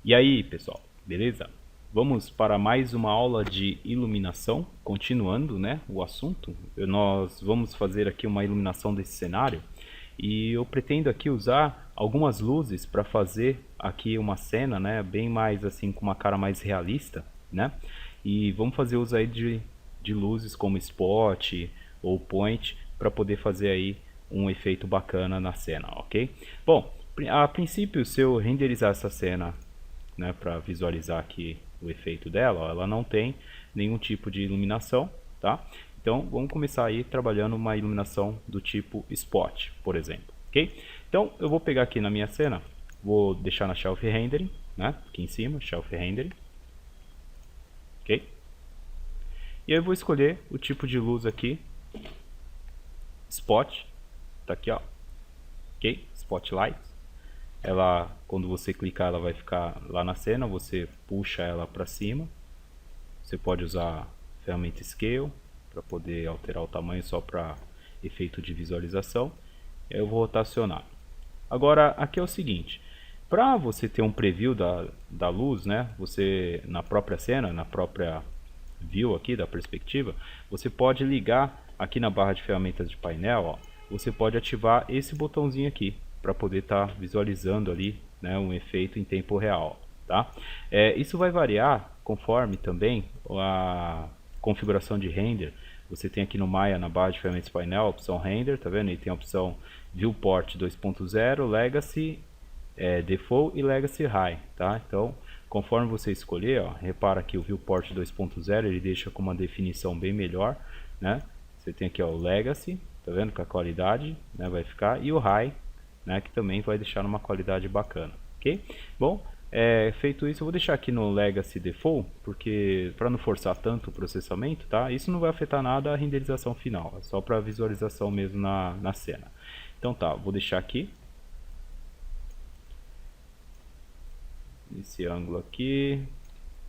E aí, pessoal, beleza? Vamos para mais uma aula de iluminação, continuando, né, o assunto. Nós vamos fazer aqui uma iluminação desse cenário e eu pretendo aqui usar algumas luzes para fazer aqui uma cena, né, bem mais assim com uma cara mais realista, né? E vamos fazer uso aí de luzes como spot ou point para poder fazer aí um efeito bacana na cena, ok? Bom, a princípio, se eu renderizar essa cena, né, para visualizar aqui o efeito dela, ó, ela não tem nenhum tipo de iluminação, tá? Então vamos começar aí trabalhando uma iluminação do tipo spot, por exemplo, ok? Então eu vou pegar aqui na minha cena, vou deixar na shelf rendering, né, aqui em cima, shelf rendering, ok? E aí eu vou escolher o tipo de luz aqui, spot, tá aqui, ó, ok? Spotlight. Ela, quando você clicar, ela vai ficar lá na cena, você puxa ela para cima. Você pode usar a ferramenta Scale para poder alterar o tamanho só para efeito de visualização. Eu vou rotacionar. Agora, aqui é o seguinte, para você ter um preview da luz, né, você na própria cena, na própria view aqui da perspectiva, você pode ligar aqui na barra de ferramentas de painel, ó, você pode ativar esse botãozinho aqui para poder estar visualizando ali, né, um efeito em tempo real, tá? Isso vai variar conforme também a configuração de render. Você tem aqui no Maya, na barra de ferramentas de painel, a opção render, tá vendo? E tem a opção viewport 2.0, legacy, default e legacy high, tá? Então, conforme você escolher, ó, repara que o viewport 2.0 ele deixa com uma definição bem melhor, né? Você tem aqui, ó, o legacy, tá vendo que a qualidade, né, vai ficar, e o high, né, que também vai deixar numa qualidade bacana, ok? Bom, feito isso, eu vou deixar aqui no legacy default, porque para não forçar tanto o processamento, tá? Isso não vai afetar nada a renderização final, é só para visualização mesmo na cena. Então tá, vou deixar aqui esse ângulo aqui,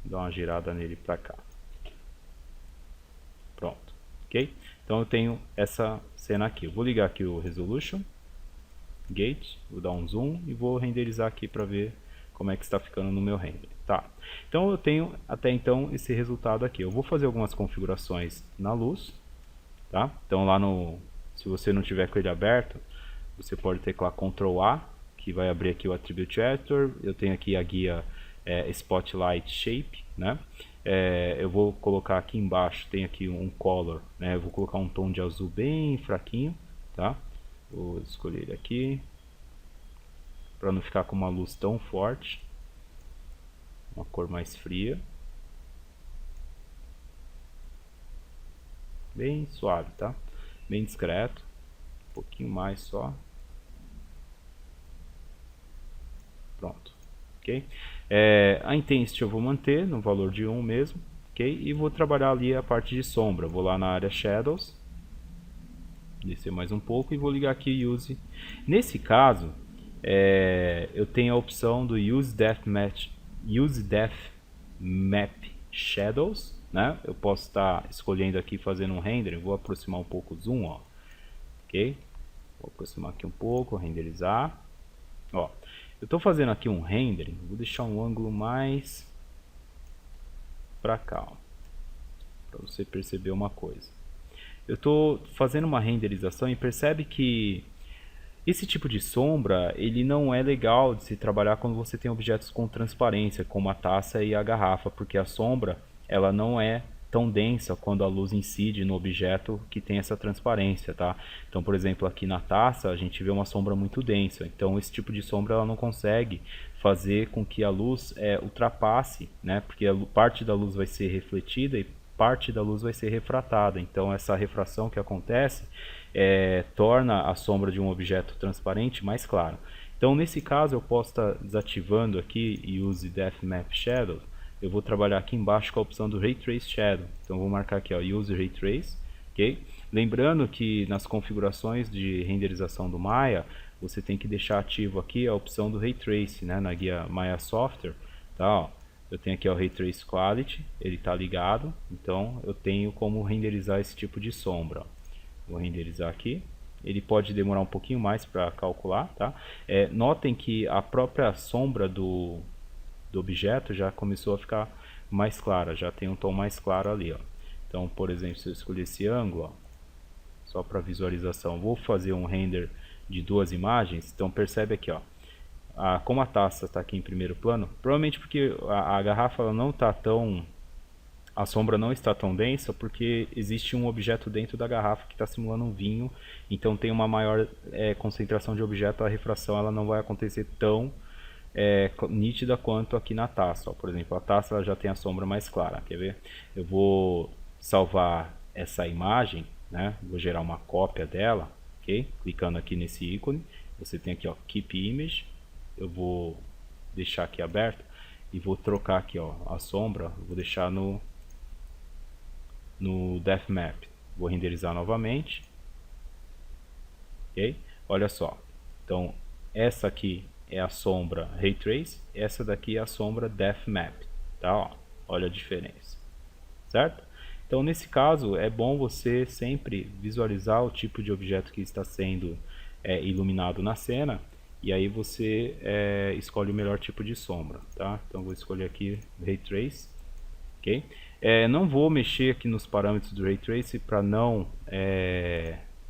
dar uma girada nele para cá. Pronto, ok? Então eu tenho essa cena aqui. Eu vou ligar aqui o Resolution, Gate, vou dar um zoom e vou renderizar aqui para ver como é que está ficando no meu render. Tá. Então eu tenho até então esse resultado aqui. Eu vou fazer algumas configurações na luz, tá? Então lá no, se você não tiver com ele aberto, você pode teclar Ctrl A, que vai abrir aqui o Attribute Editor. Eu tenho aqui a guia Spotlight Shape, né? Eu vou colocar aqui embaixo, tem aqui um Color, né? Eu vou colocar um tom de azul bem fraquinho, tá? Vou escolher ele aqui, para não ficar com uma luz tão forte, uma cor mais fria, bem suave, tá? Bem discreto, um pouquinho mais só. Pronto, ok? A Intensity eu vou manter no valor de 1 mesmo, ok? E vou trabalhar ali a parte de sombra. Vou lá na área Shadows, descer mais um pouco e vou ligar aqui Use. Nesse caso, eu tenho a opção do Use Depth Map Shadows, né? Eu posso estar escolhendo aqui, fazendo um rendering. Vou aproximar um pouco o zoom, ó. Ok? Vou aproximar aqui um pouco, renderizar. Ó, eu estou fazendo aqui um rendering, vou deixar um ângulo mais para cá, para você perceber uma coisa. Eu estou fazendo uma renderização e percebe que esse tipo de sombra ele não é legal de se trabalhar quando você tem objetos com transparência, como a taça e a garrafa, porque a sombra ela não é tão densa quando a luz incide no objeto que tem essa transparência, tá? Então, por exemplo, aqui na taça a gente vê uma sombra muito densa, então esse tipo de sombra ela não consegue fazer com que a luz ultrapasse, né? Porque parte da luz vai ser refletida e parte da luz vai ser refratada, então essa refração que acontece torna a sombra de um objeto transparente mais clara. Então nesse caso eu posso estar desativando aqui Use Depth Map Shadow. Eu vou trabalhar aqui embaixo com a opção do Ray Trace Shadow. Então vou marcar aqui, ó, Use Ray Trace, ok? Lembrando que nas configurações de renderização do Maya, você tem que deixar ativo aqui a opção do Ray Trace, né, na guia Maya Software, tá? Ó, eu tenho aqui o Ray Trace Quality, ele está ligado, então eu tenho como renderizar esse tipo de sombra. Vou renderizar aqui. Ele pode demorar um pouquinho mais para calcular, tá? Notem que a própria sombra do do objeto já começou a ficar mais clara, já tem um tom mais claro ali, ó. Então, por exemplo, se eu escolher esse ângulo, ó, só para visualização, vou fazer um render de duas imagens, então percebe aqui, ó, como a taça está aqui em primeiro plano, provavelmente porque a garrafa ela não está tão, a sombra não está tão densa, porque existe um objeto dentro da garrafa que está simulando um vinho, então tem uma maior concentração de objeto, a refração ela não vai acontecer tão nítida quanto aqui na taça, ó. Por exemplo, a taça ela já tem a sombra mais clara, quer ver? Eu vou salvar essa imagem, né? Vou gerar uma cópia dela, ok? Clicando aqui nesse ícone, você tem aqui, ó, Keep Image. Eu vou deixar aqui aberto e vou trocar aqui, ó, a sombra, vou deixar no Depth Map. Vou renderizar novamente, ok? Olha só, então essa aqui é a sombra Ray Trace, essa daqui é a sombra Depth Map, tá? Ó, olha a diferença, certo? Então nesse caso é bom você sempre visualizar o tipo de objeto que está sendo iluminado na cena, e aí você escolhe o melhor tipo de sombra, tá? Então vou escolher aqui Ray Trace, ok? Não vou mexer aqui nos parâmetros do Ray Trace para não...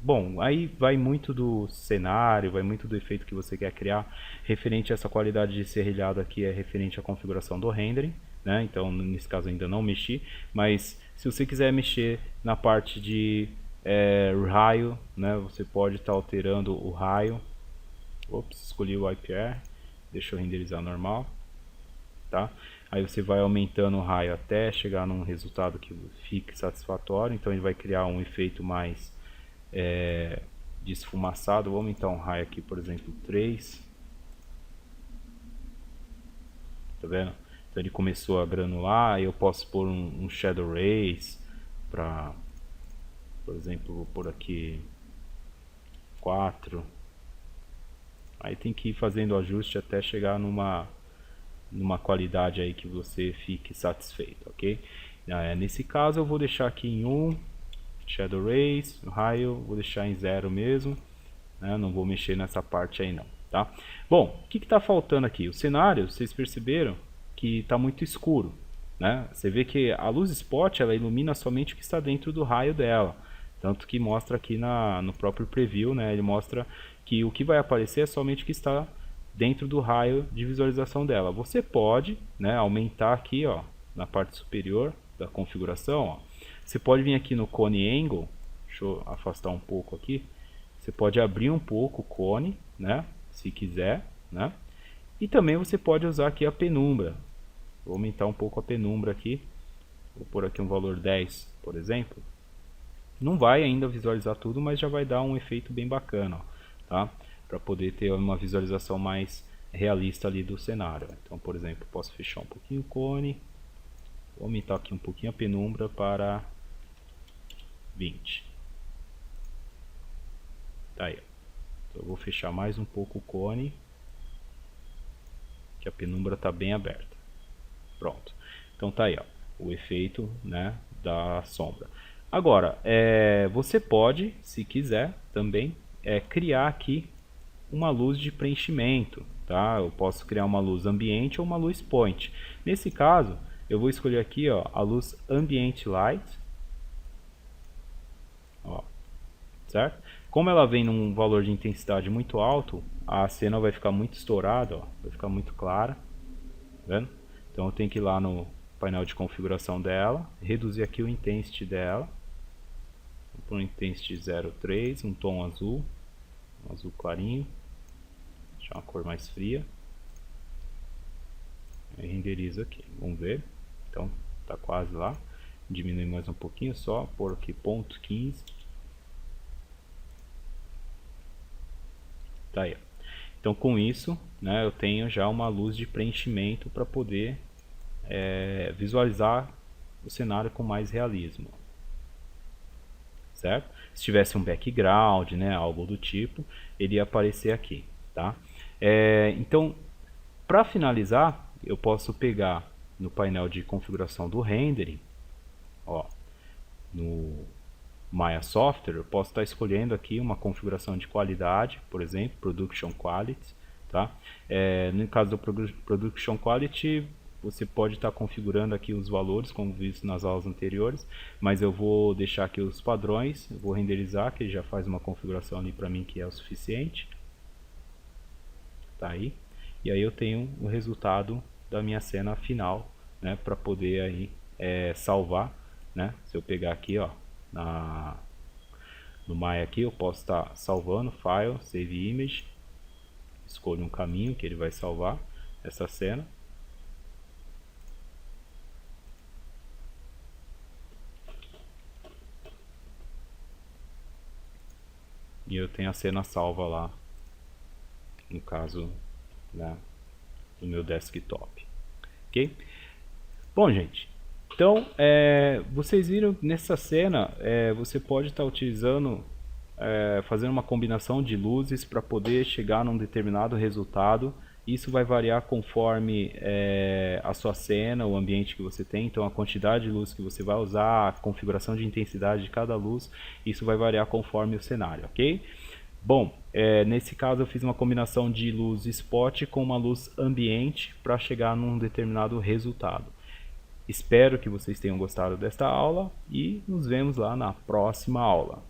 Bom, aí vai muito do cenário, vai muito do efeito que você quer criar. Referente a essa qualidade de serrilhado aqui é referente à configuração do rendering, né? Então nesse caso ainda não mexi, mas se você quiser mexer na parte de raio, né? Você pode estar alterando o raio. Ops, escolhi o IPR, deixa eu renderizar normal, tá? Aí você vai aumentando o raio até chegar num resultado que fique satisfatório, então ele vai criar um efeito mais de esfumaçado. Vou aumentar um raio aqui, por exemplo, 3, tá vendo? Então ele começou a granular, aí eu posso pôr um Shadow Rays, para, por exemplo, vou pôr aqui 4, aí tem que ir fazendo o ajuste até chegar numa qualidade aí que você fique satisfeito, ok? Nesse caso eu vou deixar aqui em 1, Shadow Rays, o raio vou deixar em 0 mesmo, né? Não vou mexer nessa parte aí não, tá? Bom, o que está faltando aqui? O cenário, vocês perceberam que está muito escuro, né? Você vê que a luz spot ela ilumina somente o que está dentro do raio dela, tanto que mostra aqui no próprio preview, né? Ele mostra que o que vai aparecer é somente o que está dentro do raio de visualização dela. Você pode, né, aumentar aqui, ó, na parte superior da configuração, ó. Você pode vir aqui no Cone Angle, deixa eu afastar um pouco aqui. Você pode abrir um pouco o cone, né, se quiser, né? E também você pode usar aqui a penumbra. Vou aumentar um pouco a penumbra aqui. Vou pôr aqui um valor 10, por exemplo. Não vai ainda visualizar tudo, mas já vai dar um efeito bem bacana, ó, tá? Para poder ter uma visualização mais realista ali do cenário. Então, por exemplo, posso fechar um pouquinho o cone, vou aumentar aqui um pouquinho a penumbra para 20. Tá aí. Então, eu vou fechar mais um pouco o cone, que a penumbra está bem aberta. Pronto. Então tá aí, ó, o efeito, né, da sombra. Agora, você pode, se quiser, também criar aqui uma luz de preenchimento, tá? Eu posso criar uma luz ambiente ou uma luz point. Nesse caso, eu vou escolher aqui, ó, a luz ambient light, ó, certo? Como ela vem num valor de intensidade muito alto, a cena vai ficar muito estourada, ó, vai ficar muito clara, tá vendo? Então eu tenho que ir lá no painel de configuração dela, reduzir aqui o intensity dela, vou pôr um intensity 0,3, um tom azul, um azul clarinho, deixar uma cor mais fria, aí renderiza aqui, vamos ver, então tá quase lá, diminui mais um pouquinho só, pôr aqui ponto 15, tá aí. Então com isso, né, eu tenho já uma luz de preenchimento para poder visualizar o cenário com mais realismo, certo? Se tivesse um background, né, algo do tipo, ele ia aparecer aqui, tá? Então, para finalizar, eu posso pegar no painel de configuração do rendering, ó, no Maya Software, eu posso estar escolhendo aqui uma configuração de qualidade, por exemplo, Production Quality, tá? No caso do Production Quality, você pode estar configurando aqui os valores, como visto nas aulas anteriores, mas eu vou deixar aqui os padrões, eu vou renderizar, que ele já faz uma configuração ali para mim que é o suficiente. Tá aí. E aí eu tenho o resultado da minha cena final, né, para poder aí salvar, né? Se eu pegar aqui, ó, no Maya aqui, eu posso estar salvando, File, Save Image, escolho um caminho que ele vai salvar essa cena. E eu tenho a cena salva lá, no caso, né, do meu desktop. Ok? Bom, gente, então vocês viram nessa cena, você pode estar utilizando, fazendo uma combinação de luzes para poder chegar num determinado resultado. Isso vai variar conforme a sua cena, o ambiente que você tem, então a quantidade de luz que você vai usar, a configuração de intensidade de cada luz, isso vai variar conforme o cenário, ok? Bom, nesse caso eu fiz uma combinação de luz spot com uma luz ambiente para chegar num determinado resultado. Espero que vocês tenham gostado desta aula e nos vemos lá na próxima aula.